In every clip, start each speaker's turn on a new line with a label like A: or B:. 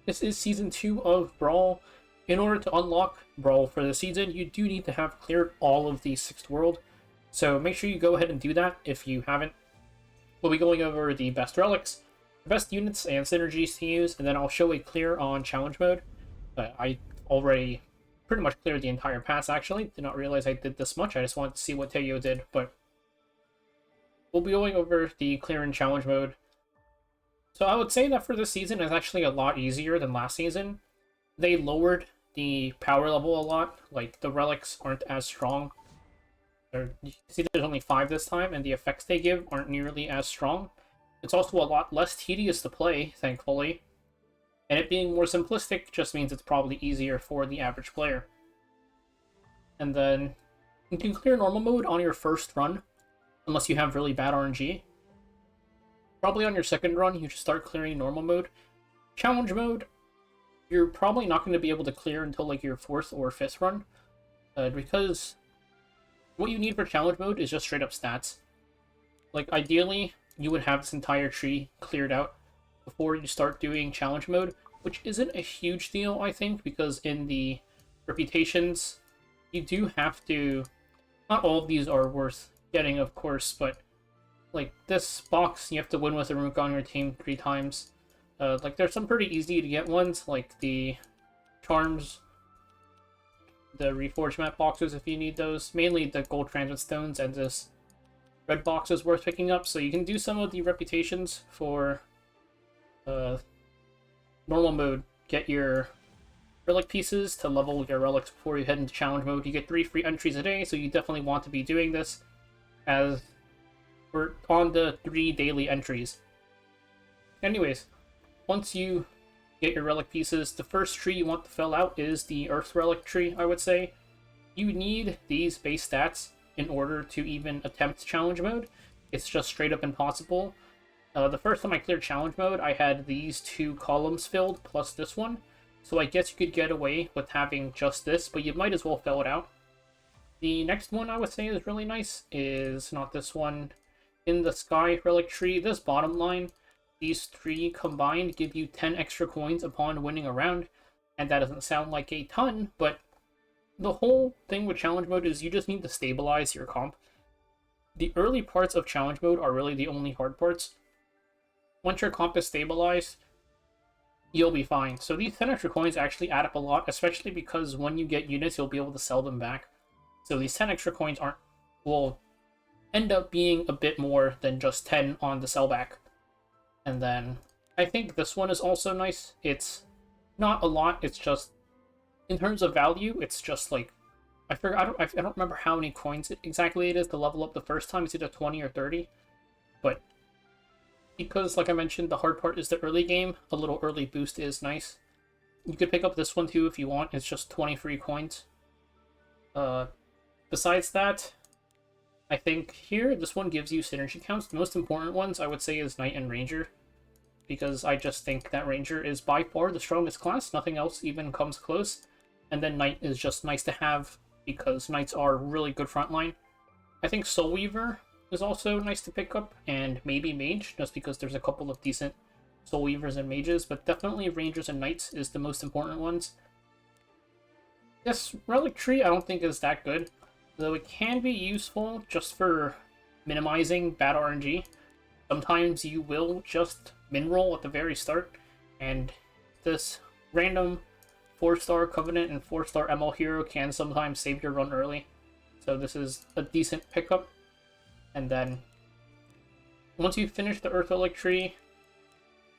A: This is Season 2 of Brawl. In order to unlock Brawl for the season, you do need to have cleared all of the 6th world. So make sure you go ahead and do that if you haven't. We'll be going over the best relics, the best units and synergies to use, and then I'll show a clear on challenge mode. I already pretty much cleared the entire pass, actually. Did not realize I did this much. I just wanted to see what Teo did, but we'll be going over the clear and challenge mode. So I would say that for this season is actually a lot easier than last season. They lowered the power level a lot. Like, the relics aren't as strong. You can see there's only 5 this time, and the effects they give aren't nearly as strong. It's also a lot less tedious to play, thankfully. And it being more simplistic just means it's probably easier for the average player. And then you can clear normal mode on your first run, unless you have really bad RNG. Probably on your second run, you should start clearing normal mode. Challenge mode, you're probably not going to be able to clear until like your 4th or 5th run. Because what you need for challenge mode is just straight up stats. Like, ideally, you would have this entire tree cleared out before you start doing challenge mode, which isn't a huge deal, I think, because in the reputations, you do have to... Not all of these are worth getting, of course, but like this box, you have to win with a Ruka on your team 3 times. Like, there's some pretty easy to get ones, like the charms, the reforged map boxes if you need those. Mainly the gold transit stones, and this red box is worth picking up. So you can do some of the reputations for normal mode. Get your relic pieces to level your relics before you head into challenge mode. You get 3 free entries a day, so you definitely want to be doing this, as we're on the 3 daily entries. Anyways, once you get your relic pieces, the first tree you want to fill out is the Earth Relic tree, I would say. You need these base stats in order to even attempt challenge mode. It's just straight up impossible. The first time I cleared challenge mode, I had these 2 columns filled, plus this one. So I guess you could get away with having just this, but you might as well fill it out. The next one I would say is really nice is not this one. In the Sky Relic tree, this bottom line, these 3 combined give you 10 extra coins upon winning a round. And that doesn't sound like a ton, but the whole thing with challenge mode is you just need to stabilize your comp. The early parts of challenge mode are really the only hard parts. Once your comp is stabilized, you'll be fine. So these 10 extra coins actually add up a lot, especially because when you get units, you'll be able to sell them back. So these 10 extra coins will end up being a bit more than just 10 on the sellback. And then I think this one is also nice. It's not a lot, it's just, in terms of value, it's just like, I don't remember how many coins exactly it is to level up the first time. It's either 20 or 30. But because, like I mentioned, the hard part is the early game, a little early boost is nice. You could pick up this one too if you want. It's just 20 free coins. Besides that, I think here, this one gives you synergy counts. The most important ones, I would say, is Knight and Ranger, because I just think that Ranger is by far the strongest class. Nothing else even comes close. And then Knight is just nice to have, because Knights are really good frontline. I think Soul Weaver is also nice to pick up, and maybe Mage, just because there's a couple of decent Soul Weavers and Mages, but definitely Rangers and Knights is the most important ones. This Relic Tree I don't think is that good, though it can be useful just for minimizing bad RNG. Sometimes you will just min-roll at the very start, and this random 4-star Covenant and 4-star ML hero can sometimes save your run early. So this is a decent pickup. And then, once you finish the Earth Relic tree,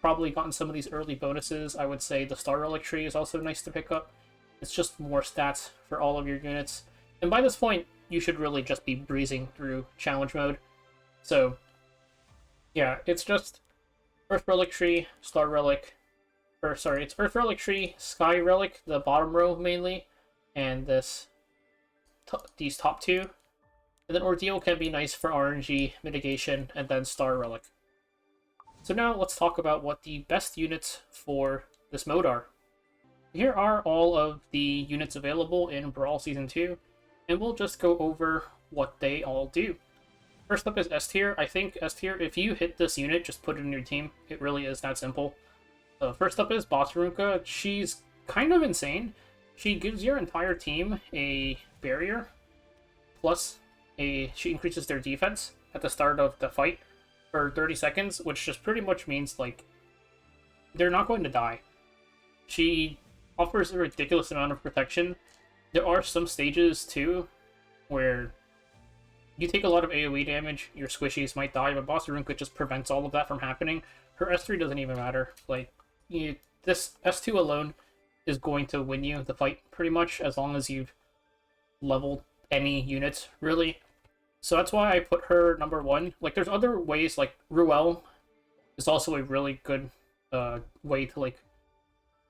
A: probably gotten some of these early bonuses, I would say the Star Relic tree is also nice to pick up. It's just more stats for all of your units. And by this point, you should really just be breezing through challenge mode. So, yeah, it's just Earth Relic tree, Star Relic, or sorry, it's Earth Relic tree, Sky Relic, the bottom row mainly, and these top 2. And then Ordeal can be nice for RNG mitigation, and then Star Relic. So now let's talk about what the best units for this mode are. Here are all of the units available in Brawl Season 2, and we'll just go over what they all do. First up is S tier. I think S tier, if you hit this unit, just put it in your team. It really is that simple. First up is Bosrunka. She's kind of insane. She gives your entire team a barrier, plus she increases their defense at the start of the fight for 30 seconds, which just pretty much means, like, they're not going to die. She offers a ridiculous amount of protection. There are some stages, too, where you take a lot of AoE damage, your squishies might die, but Bosrunka just prevents all of that from happening. Her S3 doesn't even matter. Like, this S2 alone is going to win you the fight, pretty much, as long as you've leveled any units, really. So that's why I put her number 1. Like, there's other ways, like, Ruel is also a really good way to, like,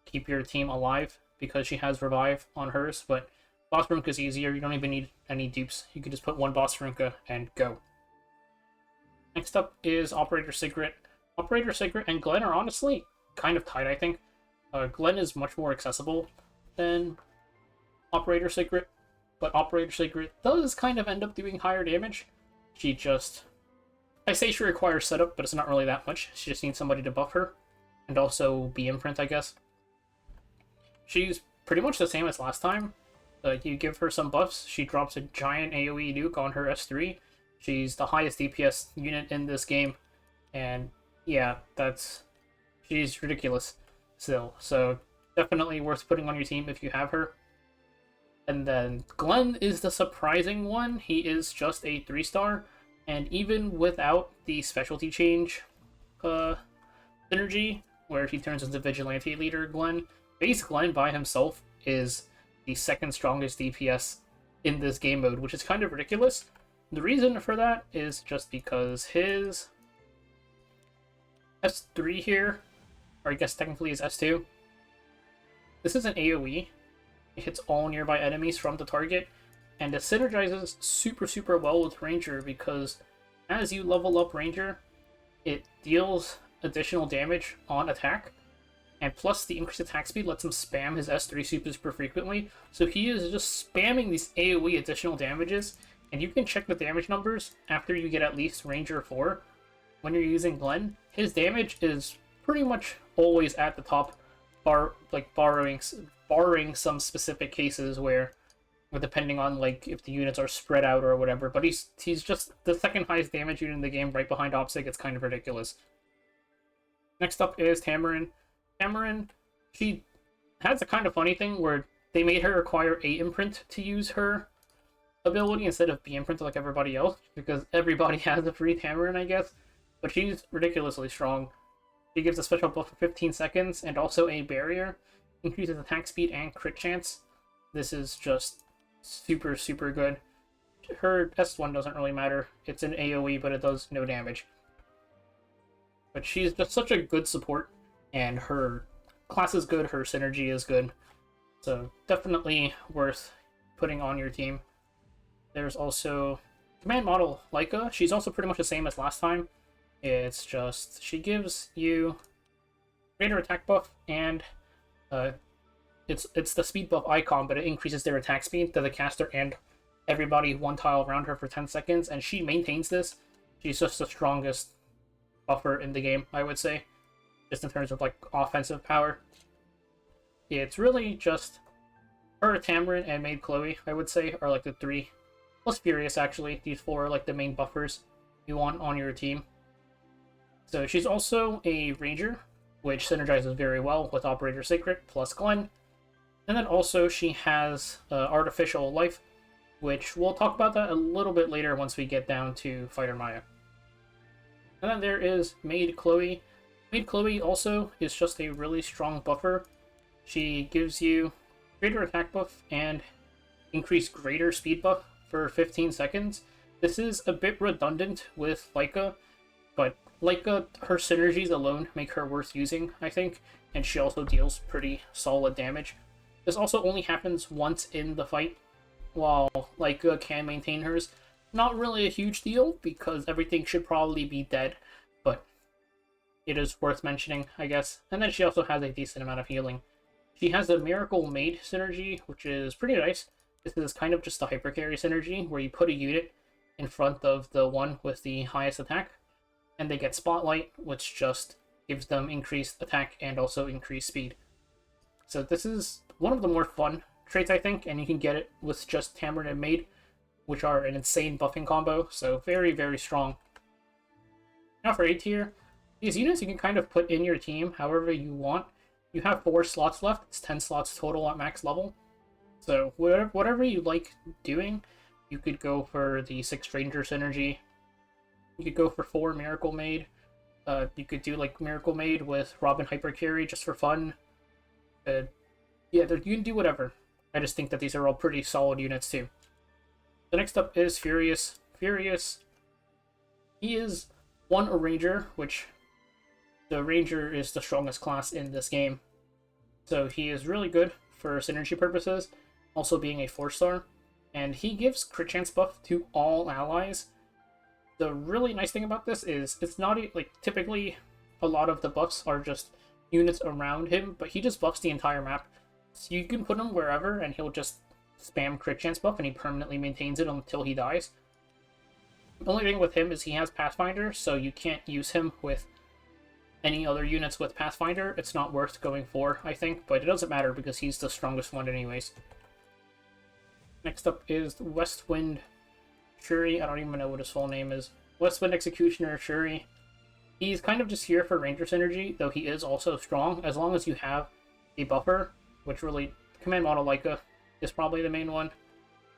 A: keep your team alive, because she has Revive on hers, but Bosrunka is easier. You don't even need any dupes. You can just put one Bosrunka and go. Next up is Operator Sigrid. Operator Sigrid and Glenn are honestly kind of tied, I think. Glenn is much more accessible than Operator Sigrid, but Operator Sigrid does kind of end up doing higher damage. She just... I say she requires setup, but it's not really that much. She just needs somebody to buff her, and also be imprint, I guess. She's pretty much the same as last time. You give her some buffs, she drops a giant AoE nuke on her S3. She's the highest DPS unit in this game, and yeah, she's ridiculous still. So definitely worth putting on your team if you have her. And then Glenn is the surprising one. He is just a 3-star, and even without the specialty change synergy, where he turns into Vigilante Leader Glenn, base Glenn by himself is the second strongest DPS in this game mode, which is kind of ridiculous. The reason for that is just because his S3 here, or I guess technically his S2, this is an AoE. It hits all nearby enemies from the target, and it synergizes super well with Ranger, because as you level up Ranger, it deals additional damage on attack, and plus the increased attack speed lets him spam his S3 super frequently, so he is just spamming these AoE additional damages, and you can check the damage numbers after you get at least Ranger 4. When you're using Glenn, his damage is pretty much always at the top, barring some specific cases where depending on, like, if the units are spread out or whatever, but he's just the second highest damage unit in the game, right behind Opsig. It's kind of ridiculous. Next up is Tamarin. Tamarin, she has a kind of funny thing where they made her acquire A imprint to use her ability instead of B imprint like everybody else, because everybody has a free Tamarin, I guess, but she's ridiculously strong. She gives a special buff for 15 seconds and also a barrier, increases attack speed and crit chance. This is just super good. Her S1 doesn't really matter. It's an AoE, but it does no damage. But she's just such a good support, and her class is good, her synergy is good. So definitely worth putting on your team. There's also Command Model Leica. She's also pretty much the same as last time. It's just, she gives you greater attack buff, and it's the speed buff icon, but it increases their attack speed to the caster and everybody one tile around her for 10 seconds, and she maintains this. She's just the strongest buffer in the game, I would say, just in terms of, like, offensive power. It's really just her, Tamarin, and Maid Chloe, I would say, are like the 3. Plus Furious, actually. These 4 are like the main buffers you want on your team. So she's also a Ranger, which synergizes very well with Operator Sigrid plus Glenn. And then also she has Artificial Life, which we'll talk about that a little bit later once we get down to Fighter Maya. And then there is Maid Chloe. Maid Chloe also is just a really strong buffer. She gives you greater attack buff and increased greater speed buff for 15 seconds. This is a bit redundant with Leica, but Leica, her synergies alone make her worth using, I think, and she also deals pretty solid damage. This also only happens once in the fight, while Leica can maintain hers. Not really a huge deal, because everything should probably be dead, but it is worth mentioning, I guess. And then she also has a decent amount of healing. She has the Miracle Maid synergy, which is pretty nice. This is kind of just a hyper carry synergy, where you put a unit in front of the one with the highest attack, and they get Spotlight, which just gives them increased attack and also increased speed. So this is one of the more fun traits, I think, and you can get it with just Tamron and Maid, which are an insane buffing combo, so very, very strong. Now for A tier, these units you can kind of put in your team however you want. You have 4 slots left, it's 10 slots total at max level. So whatever you like doing, you could go for the 6 Ranger synergy. You could go for 4 Miracle Maid. You could do like Miracle Maid with Robin Hyper Carry just for fun. Yeah, you can do whatever. I just think that these are all pretty solid units too. The next up is Furious. Furious, he is a Ranger, which the Ranger is the strongest class in this game. So he is really good for synergy purposes, also being a 4-star. And he gives crit chance buff to all allies. The really nice thing about this is it's not like typically a lot of the buffs are just units around him, but he just buffs the entire map. So you can put him wherever and he'll just spam crit chance buff and he permanently maintains it until he dies. The only thing with him is he has Pathfinder, so you can't use him with any other units with Pathfinder. It's not worth going for, I think, but it doesn't matter because he's the strongest one anyways. Next up is Westwind Shuri. I don't even know what his full name is. Westwind Executioner Shuri. He's kind of just here for Ranger synergy, though he is also strong, as long as you have a buffer, which really, Command Model Leica is probably the main one.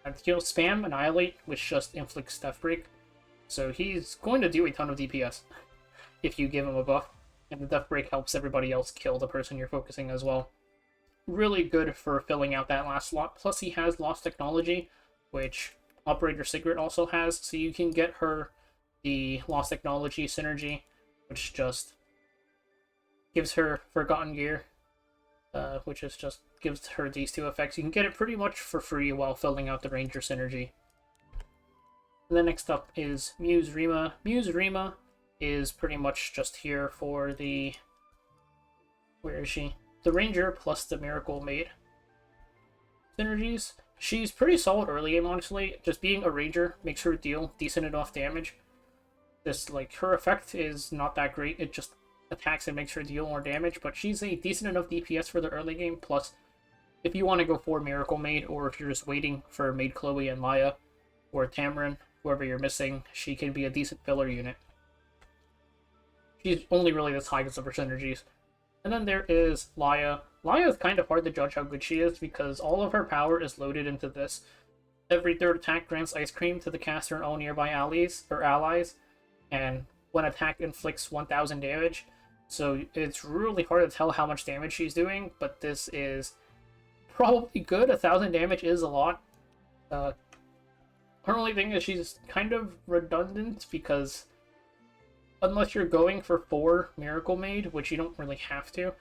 A: And he'll spam Annihilate, which just inflicts Death Break. So he's going to do a ton of DPS if you give him a buff. And the Death Break helps everybody else kill the person you're focusing as well. Really good for filling out that last slot. Plus he has Lost Technology, which Operator Sigrid also has, so you can get her the Lost Technology synergy, which just gives her Forgotten Gear, which is just gives her these 2 effects. You can get it pretty much for free while filling out the Ranger synergy. And then next up is Muse Rima. Muse Rima is pretty much just here for the... Where is she? The Ranger plus the Miracle Maid synergies. She's pretty solid early game, honestly. Just being a Ranger makes her deal decent enough damage. This, like, her effect is not that great. It just attacks and makes her deal more damage, but she's a decent enough DPS for the early game. Plus, if you want to go for Miracle Maid, or if you're just waiting for Maid Chloe and Maya, or Tamron, whoever you're missing, she can be a decent filler unit. She's only really this high because of her synergies. And then there is Laya. Laya is kind of hard to judge how good she is because all of her power is loaded into this. Every 3rd attack grants Ice Cream to the caster and all nearby allies, and when attack inflicts 1000 damage. So it's really hard to tell how much damage she's doing, but this is probably good. 1000 damage is a lot. Her only thing is she's kind of redundant because unless you're going for 4 Miracle Maid, which you don't really have to,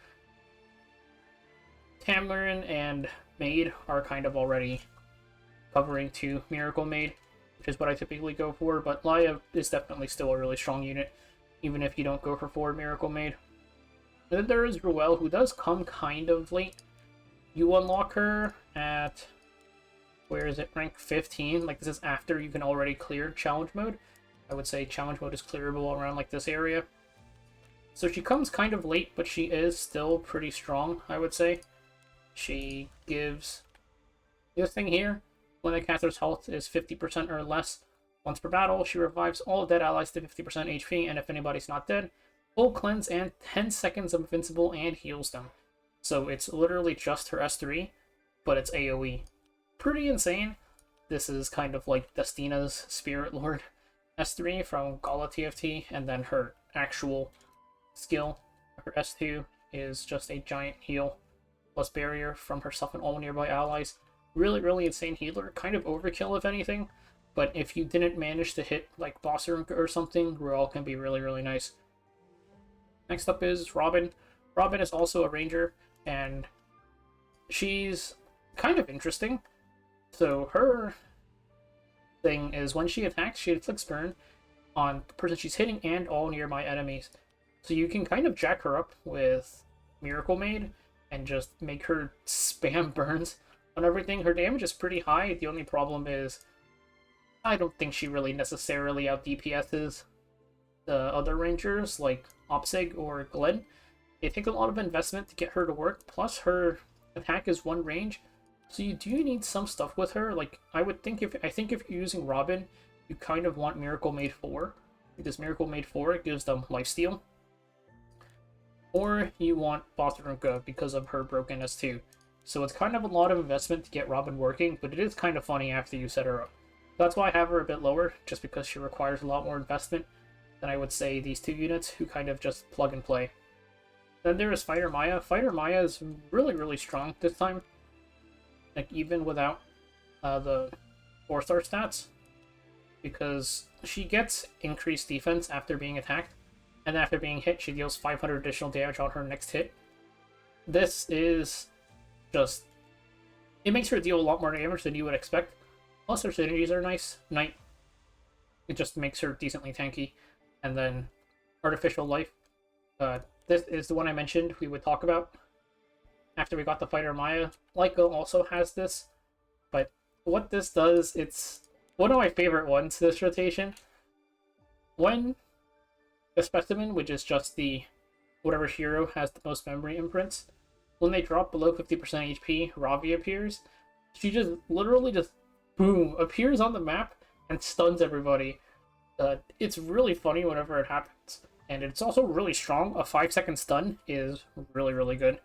A: Tamlin and Maid are kind of already covering 2 Miracle Maid, which is what I typically go for, but Laya is definitely still a really strong unit, even if you don't go for 4 Miracle Maid. And then there is Ruel, who does come kind of late. You unlock her at, where is it, rank 15, like this is after you can already clear challenge mode. I would say challenge mode is clearable around like this area. So she comes kind of late, but she is still pretty strong, I would say. She gives this thing here. When the caster's health is 50% or less once per battle, she revives all dead allies to 50% HP, and if anybody's not dead, full cleanse and 10 seconds of invincible and heals them. So it's literally just her S3, but it's AoE. Pretty insane. This is kind of like Destina's Spirit Lord S3 from Gala TFT, and then her actual skill, her S2, is just a giant heal plus barrier from herself and all nearby allies. Really, really insane healer. Kind of overkill if anything, but if you didn't manage to hit like boss or something, Ruel can be really, really nice. Next up is Robin. Robin is also a Ranger, and she's kind of interesting. So her thing is when she attacks, she inflicts burn on the person she's hitting and all nearby enemies. So you can kind of jack her up with Miracle Maid and just make her spam burns on everything. Her damage is pretty high. The only problem is I don't think she really necessarily out DPS's the other Rangers. Like, Opsig or Glenn. They take a lot of investment to get her to work, plus her attack is one range, so you do need some stuff with her. Like, I think if you're using Robin, you kind of want Miracle Made 4, because Miracle Made 4 it gives them lifesteal. Or you want Bothruka because of her brokenness too. So it's kind of a lot of investment to get Robin working, but it is kind of funny after you set her up. That's why I have her a bit lower, just because she requires a lot more investment than I would say these two units who kind of just plug and play. Then there is Fighter Maya. Fighter Maya is really, really strong this time. Like, even without the 4-star stats. Because she gets increased defense after being attacked. And after being hit, she deals 500 additional damage on her next hit. This is just... It makes her deal a lot more damage than you would expect. Plus her synergies are nice. Knight, it just makes her decently tanky. And then Artificial Life. This is the one I mentioned we would talk about after we got the Fighter Maya. Lyco also has this, but what this does, it's one of my favorite ones, this rotation. When the Specimen, which is just the whatever hero has the most memory imprints, when they drop below 50% HP, Ravi appears. She just literally just, boom, appears on the map and stuns everybody. It's really funny whenever it happens. And it's also really strong. A 5-second stun is really, really good.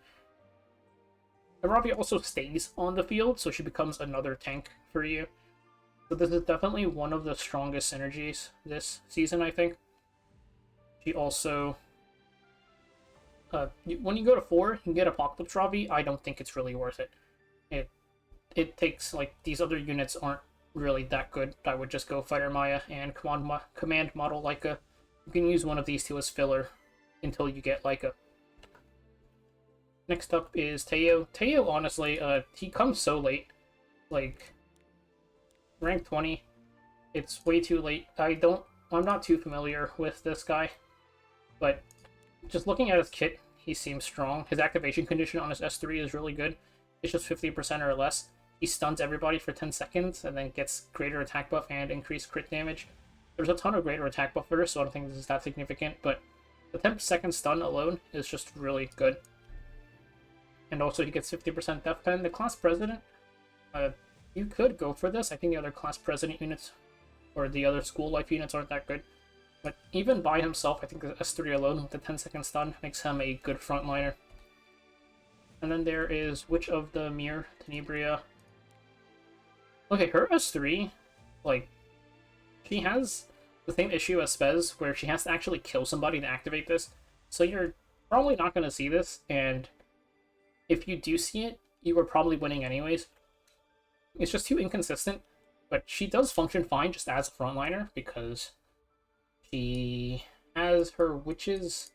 A: And Ravi also stays on the field, so she becomes another tank for you. So this is definitely one of the strongest synergies this season, I think. She also... when you go to 4, you can get Apocalypse Ravi. I don't think it's really worth it. It takes, like, these other units aren't really that good. I would just go Fighter Maya and Command Model Lyca. You can use one of these two as filler until you get Lyca. Next up is Teo. Teo, honestly, he comes so late. Like, rank 20. It's way too late. I'm not too familiar with this guy. But just looking at his kit, he seems strong. His activation condition on his S3 is really good. It's just 50% or less. He stuns everybody for 10 seconds and then gets greater attack buff and increased crit damage. There's a ton of greater attack buffers, so I don't think this is that significant, but the 10-second stun alone is just really good. And also he gets 50% death pen. The class president, you could go for this. I think the other class president units, or the other school life units aren't that good. But even by himself, I think the S3 alone with the 10-second stun makes him a good frontliner. And then there is Witch of the Mirror, Tenebria. Okay, her S3, like, she has the same issue as Spez, where she has to actually kill somebody to activate this. So you're probably not going to see this, and if you do see it, you are probably winning anyways. It's just too inconsistent, but she does function fine just as a frontliner, because she has her witches...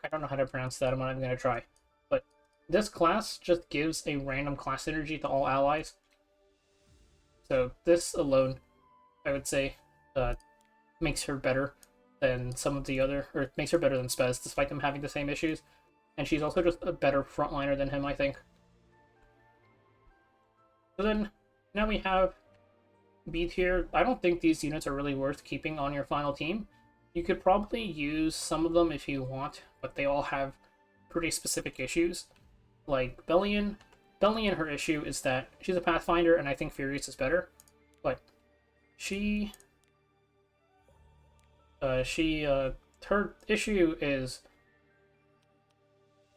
A: I don't know how to pronounce that, I'm not even going to try. But this class just gives a random class energy to all allies. So this alone, I would say, makes her better than some of the other, or makes her better than Spez, despite them having the same issues. And she's also just a better frontliner than him, I think. So then, now we have B tier. I don't think these units are really worth keeping on your final team. You could probably use some of them if you want, but they all have pretty specific issues. Like Bellion. Bellion, her issue is that she's a Pathfinder, and I think Furious is better. But her issue is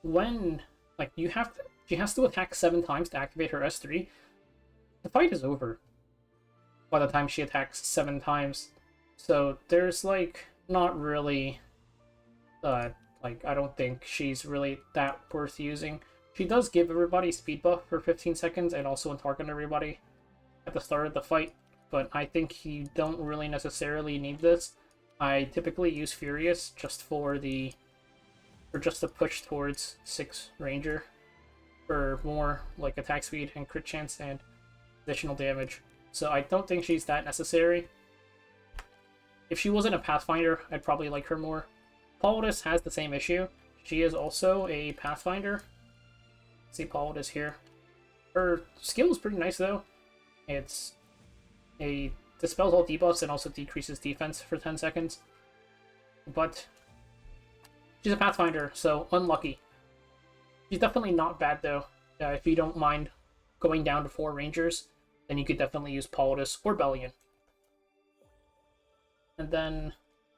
A: when, like, she has to attack 7 times to activate her S3. The fight is over by the time she attacks 7 times. So there's, like, not really, like, I don't think she's really that worth using. She does give everybody speed buff for 15 seconds and also target everybody at the start of the fight, but I think you don't really necessarily need this. I typically use Furious just just to push towards 6 Ranger for more, like, attack speed and crit chance and additional damage. So I don't think she's that necessary. If she wasn't a Pathfinder, I'd probably like her more. Paladus has the same issue. She is also a Pathfinder. See Paladus here. Her skill is pretty nice though. It's a dispels all debuffs and also decreases defense for 10 seconds. But She's a Pathfinder, so unlucky. She's definitely not bad, though. If you don't mind going down to 4 Rangers, then you could definitely use Politis or Bellion. And then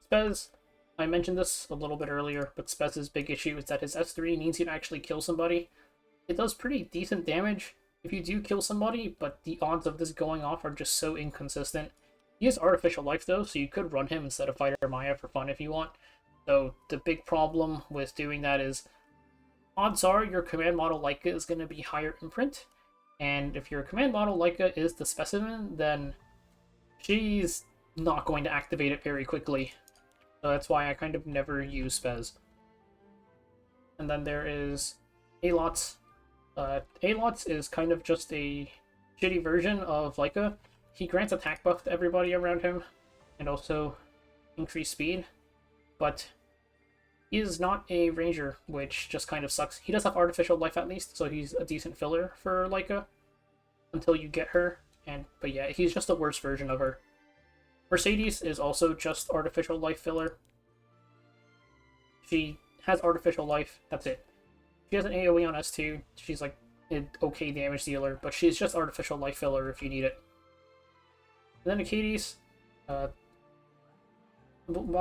A: Spez, I mentioned this a little bit earlier, but Spez's big issue is that his S3 needs you to actually kill somebody. It does pretty decent damage if you do kill somebody, but the odds of this going off are just so inconsistent. He has Artificial Life, though, so you could run him instead of Fighter Maya for fun if you want. So the big problem with doing that is odds are your command model Leica is going to be higher imprint, and if your command model Leica is the specimen, then she's not going to activate it very quickly. So that's why I kind of never use Spez. And then there is Alots. Alots is kind of just a shitty version of Leica. He grants attack buff to everybody around him, and also increased speed, but he is not a ranger, which just kind of sucks. He does have Artificial Life at least, so he's a decent filler for Leica until you get her. But yeah, he's just a worse version of her. Mercedes is also just Artificial Life filler. She has Artificial Life, that's it. She has an AoE on S2, she's like an okay damage dealer, but she's just Artificial Life filler if you need it. And then Achades, I'll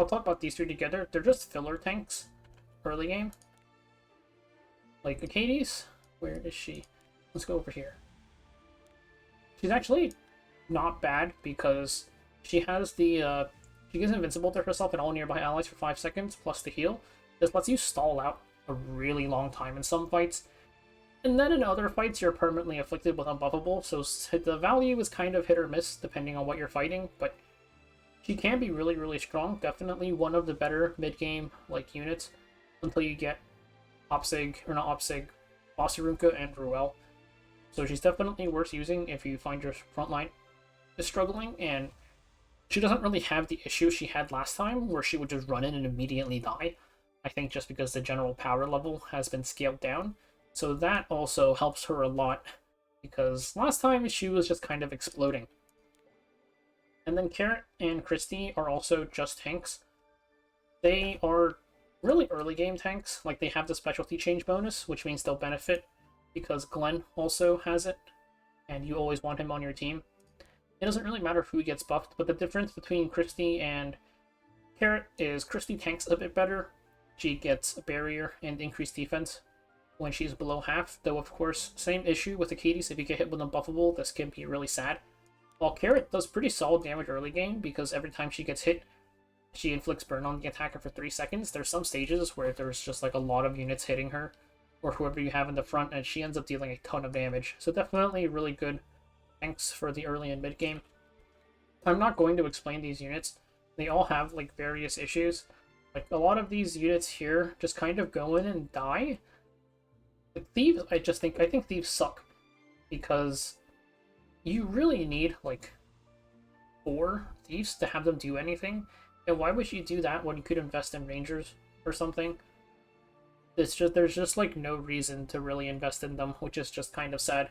A: talk about these 3 together. They're just filler tanks early game. Like Achades, where is she? Let's go over here. She's actually not bad because she has the she gets invincible to herself and all nearby allies for 5 seconds plus the heal. This lets you stall out a really long time in some fights. And then in other fights, you're permanently afflicted with unbuffable, so the value is kind of hit or miss depending on what you're fighting, but she can be really, really strong. Definitely one of the better mid-game like units until you get Opsig, or not Opsig, Bossarunka and Ruel. So she's definitely worth using if you find your front line is struggling, and she doesn't really have the issue she had last time where she would just run in and immediately die. I think just because the general power level has been scaled down. So that also helps her a lot, because last time she was just kind of exploding. And then Carrot and Christy are also just tanks. They are really early game tanks, like they have the specialty change bonus, which means they'll benefit because Glenn also has it, and you always want him on your team. It doesn't really matter who gets buffed, but the difference between Christy and Carrot is Christy tanks a bit better. She gets a barrier and increased defense when she's below half, though of course, same issue with Achades. If you get hit with unbuffable, this can be really sad. While Carrot does pretty solid damage early game, because every time she gets hit, she inflicts burn on the attacker for 3 seconds. There's some stages where there's just like a lot of units hitting her, or whoever you have in the front, and she ends up dealing a ton of damage. So definitely really good tanks for the early and mid game. I'm not going to explain these units. They all have like various issues. Like a lot of these units here just kind of go in and die. Like Thieves, I think Thieves suck, because you really need like 4 Thieves to have them do anything, and why would you do that when you could invest in Rangers or something? There's just like no reason to really invest in them, which is just kind of sad.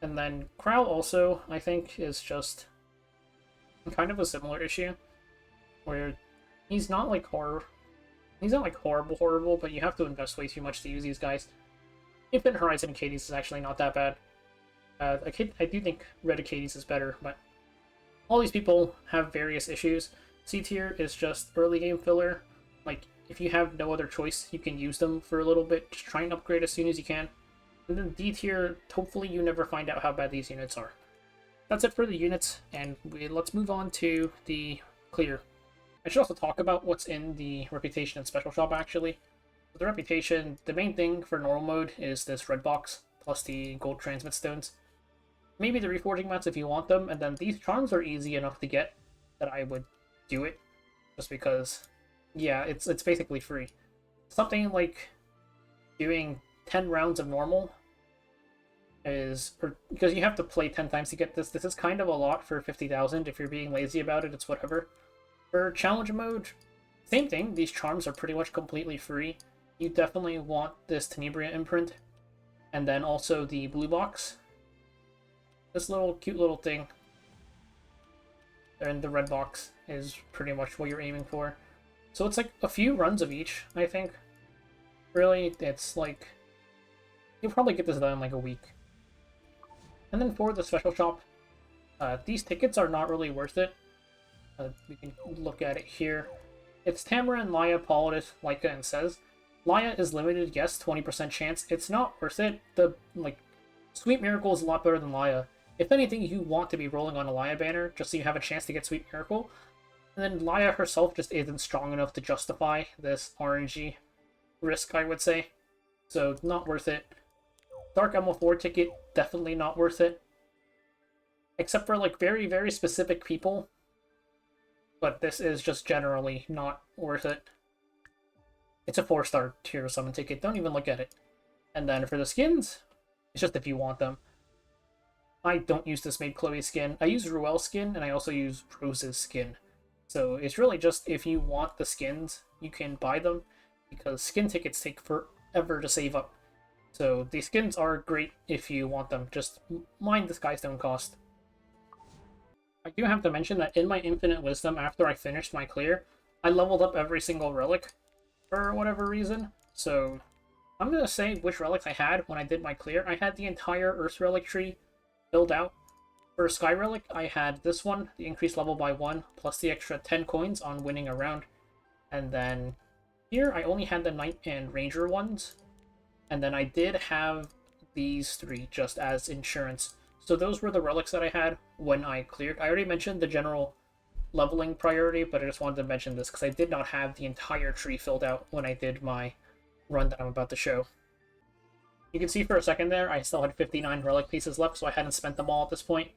A: And then Crow also, I think, is just kind of a similar issue, where he's not like horrible, but you have to invest way too much to use these guys. Infinite Horizon Achades is actually not that bad. I do think Red Achades is better, but all these people have various issues. C tier is just early game filler. Like, if you have no other choice, you can use them for a little bit. Just try and upgrade as soon as you can. And then D tier, hopefully you never find out how bad these units are. That's it for the units, and let's move on to the clear. I should also talk about what's in the Reputation and Special Shop, actually. With the Reputation, the main thing for normal mode is this red box, plus the gold transmit stones. Maybe the reforging mats if you want them, and then these charms are easy enough to get that I would do it, just because, yeah, it's basically free. Something like doing 10 rounds of normal because you have to play 10 times to get this. This is kind of a lot for 50,000. If you're being lazy about it, it's whatever. For challenge mode, same thing. These charms are pretty much completely free. You definitely want this Tenebria imprint, and then also the blue box. This cute little thing, and the red box is pretty much what you're aiming for. So it's like a few runs of each, I think. Really, it's like... You'll probably get this done in like a week. And then for the special shop, these tickets are not really worth it. We can look at it here. It's Tamarin, Laya, Politis, Laika, and Says. Laya is limited, yes, 20% chance. It's not worth it. The, like, Sweet Miracle is a lot better than Laya. If anything, you want to be rolling on a Laya banner, just so you have a chance to get Sweet Miracle. And then Laya herself just isn't strong enough to justify this RNG risk, I would say. So, not worth it. Dark Emerald 4 ticket, definitely not worth it. Except for, like, very, very specific people. But this is just generally not worth it. It's a 4-star tier summon ticket. Don't even look at it. And then for the skins, it's just if you want them. I don't use this Maid Chloe skin. I use Ruel's skin, and I also use Rose's skin. So it's really just if you want the skins, you can buy them, because skin tickets take forever to save up. So these skins are great if you want them. Just mind the Skystone cost. I do have to mention that in my Infinite Wisdom, after I finished my clear, I leveled up every single relic for whatever reason. So I'm going to say which relics I had when I did my clear. I had the entire Earth Relic tree filled out. For Sky Relic, I had this one, the increased level by 1, plus the extra 10 coins on winning a round. And then here, I only had the Knight and Ranger ones. And then I did have these 3 just as insurance. So those were the relics that I had when I cleared. I already mentioned the general leveling priority, but I just wanted to mention this because I did not have the entire tree filled out when I did my run that I'm about to show. You can see for a second there, I still had 59 relic pieces left, so I hadn't spent them all at this point.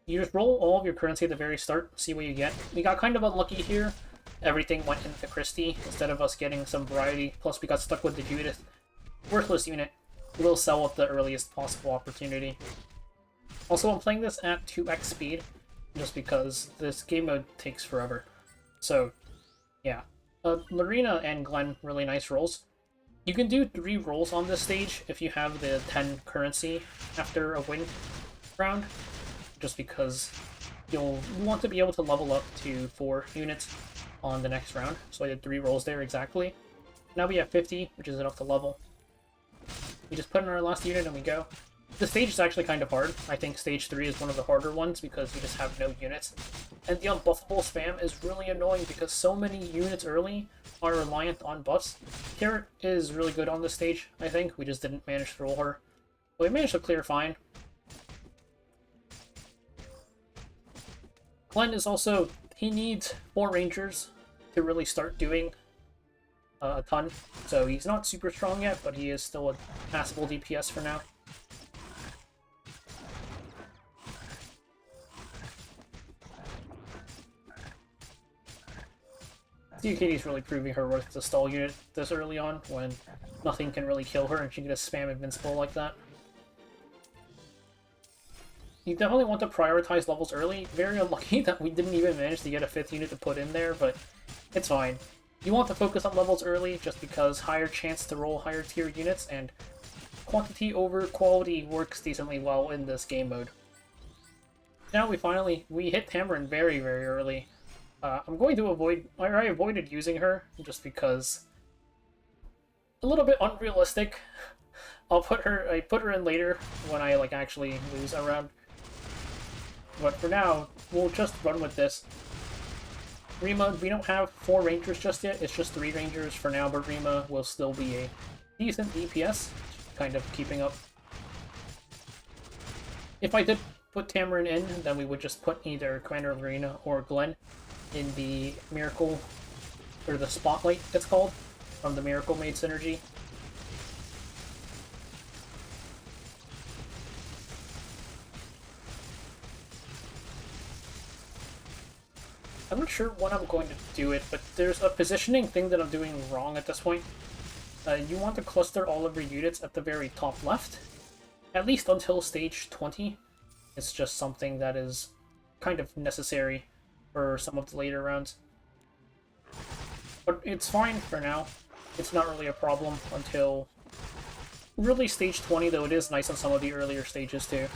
A: You just roll all of your currency at the very start, see what you get. We got kind of unlucky here. Everything went into Christie instead of us getting some variety, plus we got stuck with the Judith. Worthless unit. We'll sell at the earliest possible opportunity. Also, I'm playing this at 2x speed, just because this game mode takes forever. So, yeah. Lorena and Glenn, really nice rolls. You can do 3 rolls on this stage if you have the 10 currency after a win round, just because you'll want to be able to level up to 4 units on the next round. So I did 3 rolls there exactly. Now we have 50, which is enough to level. We just put in our last unit and we go. The stage is actually kind of hard. I think stage 3 is one of the harder ones because you just have no units. And the unbuffable spam is really annoying because so many units early are reliant on buffs. Carrot is really good on this stage, I think. We just didn't manage to roll her. But we managed to clear fine. Glenn is also... he needs 4 Rangers to really start doing a ton. So he's not super strong yet, but he is still a passable DPS for now. Katie's really proving her worth as a stall unit this early on, when nothing can really kill her and she can just spam invincible like that. You definitely want to prioritize levels early. Very unlucky that we didn't even manage to get a 5th unit to put in there, but it's fine. You want to focus on levels early just because higher chance to roll higher tier units, and quantity over quality works decently well in this game mode. Now we hit Tamarin very, very early. I'm going to avoid... I avoided using her, just because... a little bit unrealistic. I put her in later, when I, like, actually lose a round. But for now, we'll just run with this. Rima, we don't have 4 Rangers just yet, it's just 3 Rangers for now, but Rima will still be a decent DPS, kind of keeping up. If I did put Tamarin in, then we would just put either Commander Lorena or Glenn in the Miracle, or the Spotlight, it's called, from the Miracle Maid synergy. I'm not sure when I'm going to do it, but there's a positioning thing that I'm doing wrong at this point. You want to cluster all of your units at the very top left, at least until stage 20. It's just something that is kind of necessary for some of the later rounds. But it's fine for now. It's not really a problem until really stage 20, though it is nice on some of the earlier stages too.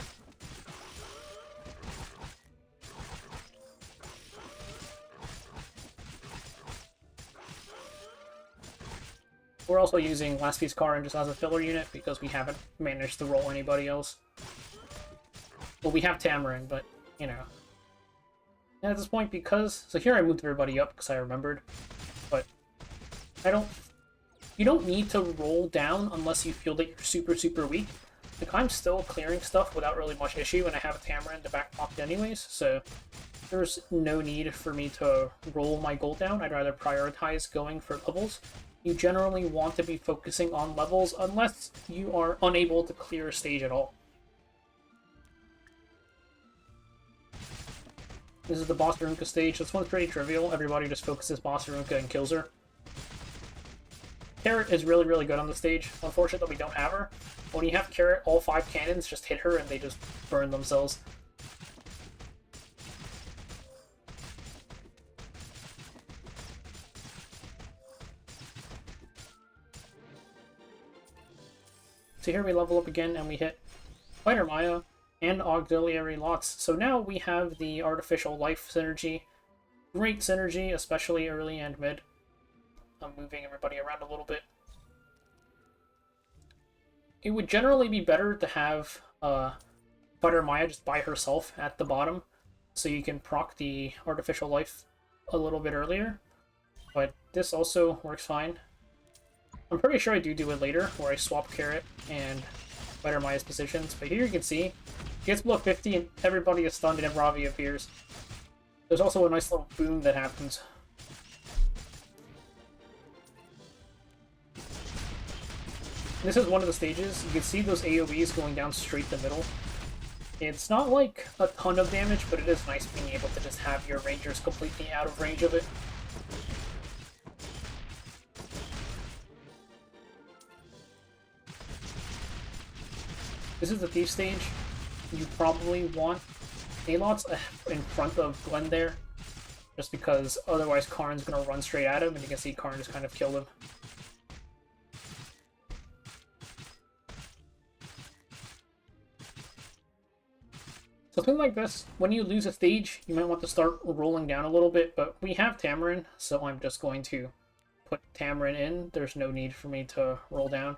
A: We're also using Last Piece Karin just as a filler unit because we haven't managed to roll anybody else. Well, we have Tamarin, but, you know. And at this point, because... So here I moved everybody up because I remembered. But I don't... You don't need to roll down unless you feel that you're super, super weak. Like, I'm still clearing stuff without really much issue, and I have a Tamarin to back pocket anyways, so there's no need for me to roll my gold down. I'd rather prioritize going for levels. You generally want to be focusing on levels unless you are unable to clear a stage at all. This is the Boss Darunka stage. This one's pretty trivial. Everybody just focuses Boss Darunka and kills her. Carrot is really, really good on the stage. Unfortunate that we don't have her. When you have Carrot, all 5 cannons just hit her and they just burn themselves. So here we level up again and we hit Fighter Maya and Auxiliary Lots. So now we have the Artificial Life synergy. Great synergy, especially early and mid. I'm moving everybody around a little bit. It would generally be better to have Fighter Maya just by herself at the bottom, so you can proc the Artificial Life a little bit earlier. But this also works fine. I'm pretty sure I do it later, where I swap Carrot and Fighter Maya's positions. But here you can see, it gets below 50 and everybody is stunned and Ravi appears. There's also a nice little boom that happens. This is one of the stages. You can see those AoEs going down straight the middle. It's not like a ton of damage, but it is nice being able to just have your rangers completely out of range of it. This is the Thief stage. You probably want Alots in front of Glenn there, just because otherwise Karn's going to run straight at him, and you can see Karn just kind of killed him. Something like this, when you lose a stage, you might want to start rolling down a little bit, but we have Tamarin, so I'm just going to put Tamarin in. There's no need for me to roll down.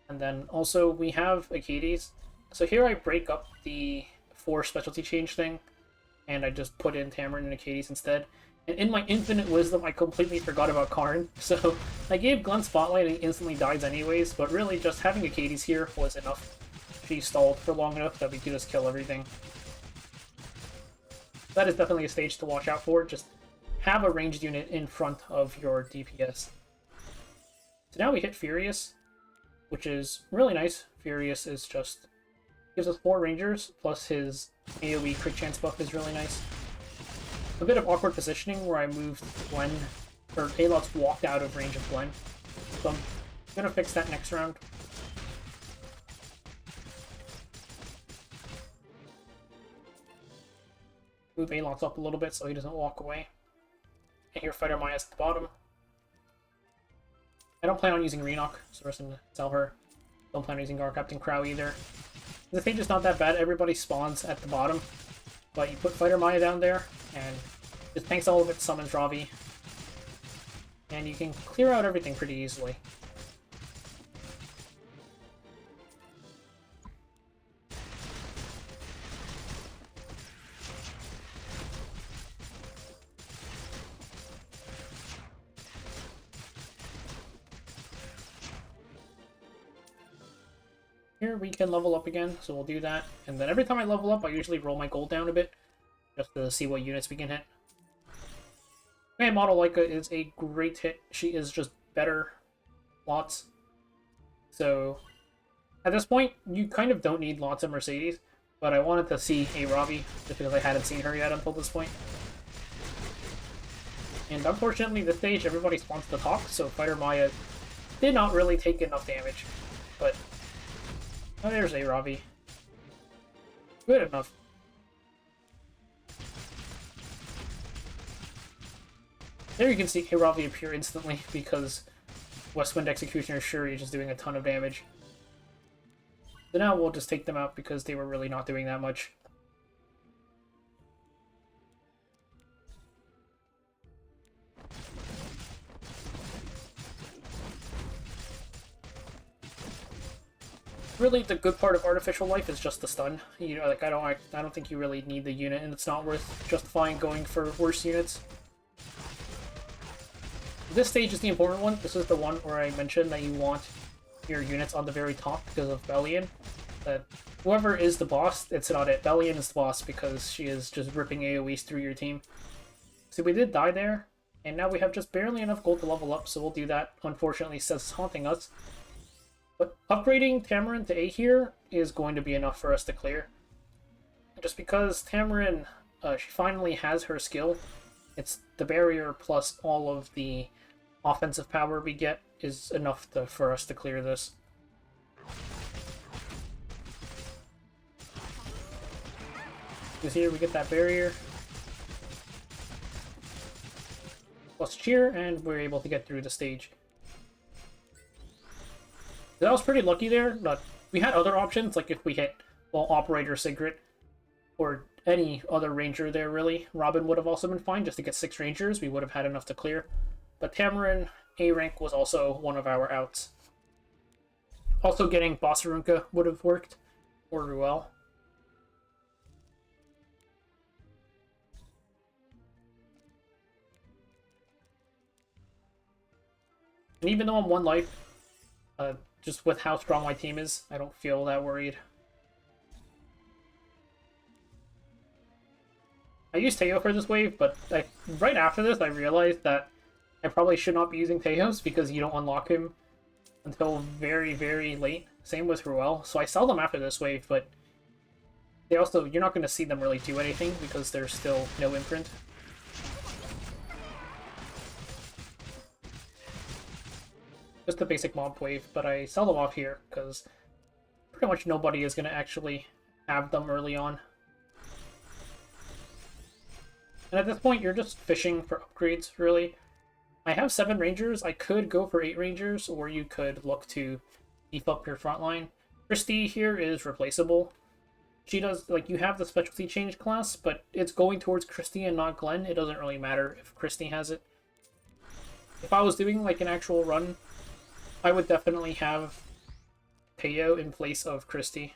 A: And then also we have Achilles. So here I break up the 4 specialty change thing, and I just put in Tamarin and Achilles instead. And in my infinite wisdom, I completely forgot about Karn. So I gave Glenn Spotlight and he instantly dies anyways, but really just having Achilles here was enough. She stalled for long enough that we could just kill everything. That is definitely a stage to watch out for. Just have a ranged unit in front of your DPS. So now we hit Furious, which is really nice. Furious is just gives us 4 rangers, plus his AoE crit chance buff is really nice. A bit of awkward positioning where I moved Gwen, or Alots walked out of range of Gwen. So I'm gonna fix that next round. Move Alots up a little bit so he doesn't walk away. And here Fighter Maya's at the bottom. I don't plan on using Renok, so we're just gonna sell her. Don't plan on using Gar Captain Crow either. The stage is not that bad, everybody spawns at the bottom. But you put Fighter Maya down there, and it tanks all of it, summons Ravi. And you can clear out everything pretty easily. Here we can level up again, so we'll do that. And then every time I level up, I usually roll my gold down a bit, just to see what units we can hit. Okay, Model Leica is a great hit. She is just better. Lots. So, at this point, you kind of don't need lots of Mercedes, but I wanted to see a Ravi, just because I hadn't seen her yet until this point. And unfortunately, this stage, everybody spawns to talk, so Fighter Maya did not really take enough damage. But oh, there's a Ravi. Good enough. There you can see a Ravi appear instantly because Westwind Executioner Shuri is just doing a ton of damage. So now we'll just take them out because they were really not doing that much. Really, the good part of Artificial Life is just the stun. You know, like I don't think you really need the unit, and it's not worth justifying going for worse units. This stage is the important one. This is the one where I mentioned that you want your units on the very top because of Bellion. That whoever is the boss, it's not it. Bellion is the boss because she is just ripping AoEs through your team. So we did die there, and now we have just barely enough gold to level up, so we'll do that. Unfortunately, Seth's haunting us. But upgrading Tamarin to A here is going to be enough for us to clear. Just because Tamarin, she finally has her skill. It's the barrier plus all of the offensive power we get is enough for us to clear this. Because here we get that barrier. Plus cheer, and we're able to get through the stage. That was pretty lucky there, but we had other options, like if we hit, well, Operator Sigrid, or any other ranger there, really. Robin would have also been fine, just to get 6 rangers, we would have had enough to clear. But Tamarin, A rank, was also one of our outs. Also getting Bossarunka would have worked or well. And even though I'm 1 life, just with how strong my team is, I don't feel that worried. I used Teo for this wave, but right after this I realized that I probably should not be using Teos because you don't unlock him until very, very late. Same with Ruel. So I sell them after this wave, but they also, you're not going to see them really do anything because there's still no imprint. Just a basic mob wave, but I sell them off here because pretty much nobody is going to actually have them early on. And at this point, you're just fishing for upgrades, really. I have 7 rangers. I could go for 8 rangers, or you could look to beef up your front line. Christy here is replaceable. She does, like, you have the specialty change class, but it's going towards Christy and not Glenn. It doesn't really matter if Christy has it. If I was doing, like, an actual run, I would definitely have Teo in place of Christy.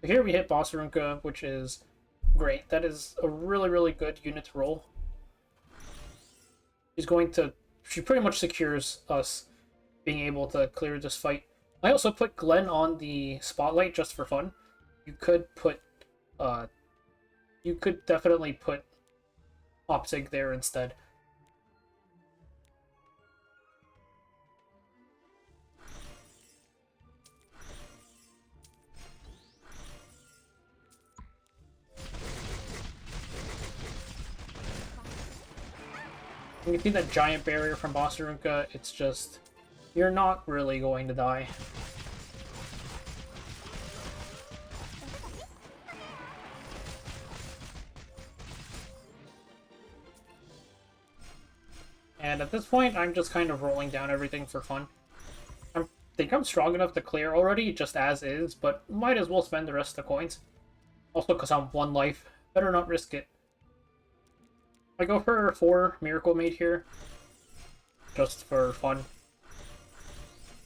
A: Here we hit Bossarunka, which is great. That is a really, really good unit to roll. She pretty much secures us being able to clear this fight. I also put Glenn on the spotlight just for fun. You could definitely put Opzig there instead. You can see that giant barrier from Bossarunka, it's just, you're not really going to die. And at this point, I'm just kind of rolling down everything for fun. I think I'm strong enough to clear already, just as is, but might as well spend the rest of the coins. Also because I'm 1 life, better not risk it. I go for 4 Miracle Maid here, just for fun.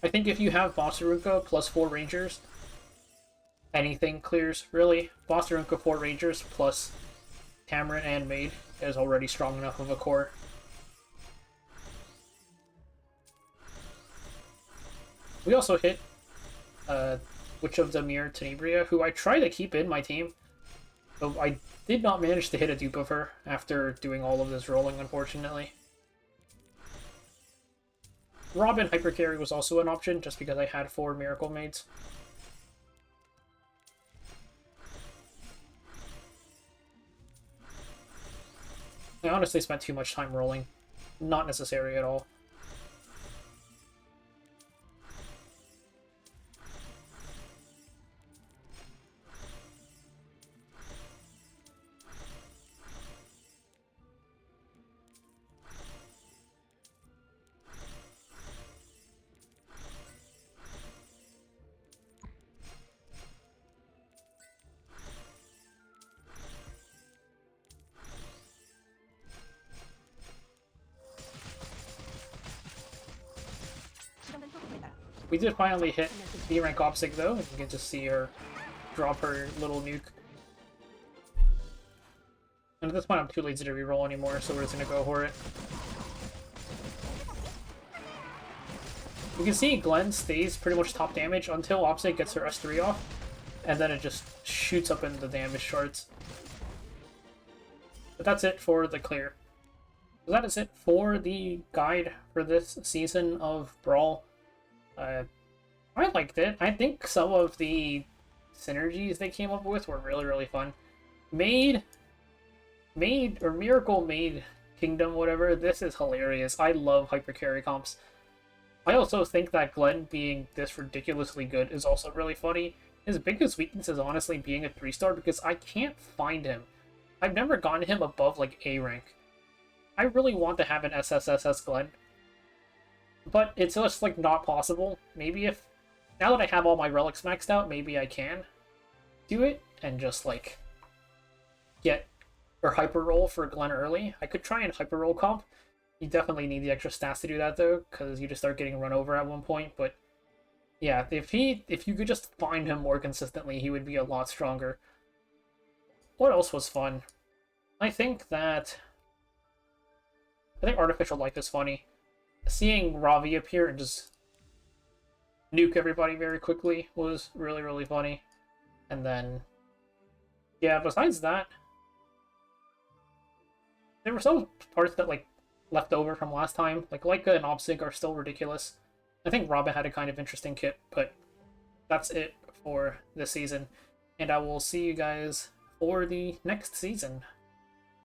A: I think if you have Bossarunka plus 4 Rangers, anything clears, really. Bossarunka 4 Rangers plus Tamarin and Maid is already strong enough of a core. We also hit Witch of the Mirror Tenebria, who I try to keep in my team, but I did not manage to hit a dupe of her after doing all of this rolling, unfortunately. Robin Hypercarry was also an option, just because I had 4 Miracle Maids. I honestly spent too much time rolling. Not necessary at all. We did finally hit B rank Opsig though, and you get to see her drop her little nuke. And at this point I'm too lazy to reroll anymore, so we're just gonna go for it. You can see Glenn stays pretty much top damage until Opsig gets her S3 off, and then it just shoots up into the damage charts. But that's it for the clear. So that is it for the guide for this season of Brawl. I liked it. I think some of the synergies they came up with were really, really fun. Miracle Made Kingdom, whatever, this is hilarious. I love hyper carry comps. I also think that Glenn being this ridiculously good is also really funny. His biggest weakness is honestly being a 3-star because I can't find him. I've never gotten him above like A rank. I really want to have an SSSS Glenn, but it's just like not possible. Maybe if, now that I have all my relics maxed out, maybe I can do it and just like get or hyper roll for Glenn early. I could try and hyper roll comp. You definitely need the extra stats to do that though, because you just start getting run over at one point. But yeah, if you could just find him more consistently, he would be a lot stronger. What else was fun? I think Artificial Life is funny. Seeing Ravi appear and just nuke everybody very quickly was really, really funny. And then, yeah, besides that, there were some parts that like left over from last time. Like Leica and Opsig are still ridiculous. I think Robin had a kind of interesting kit, but that's it for this season. And I will see you guys for the next season.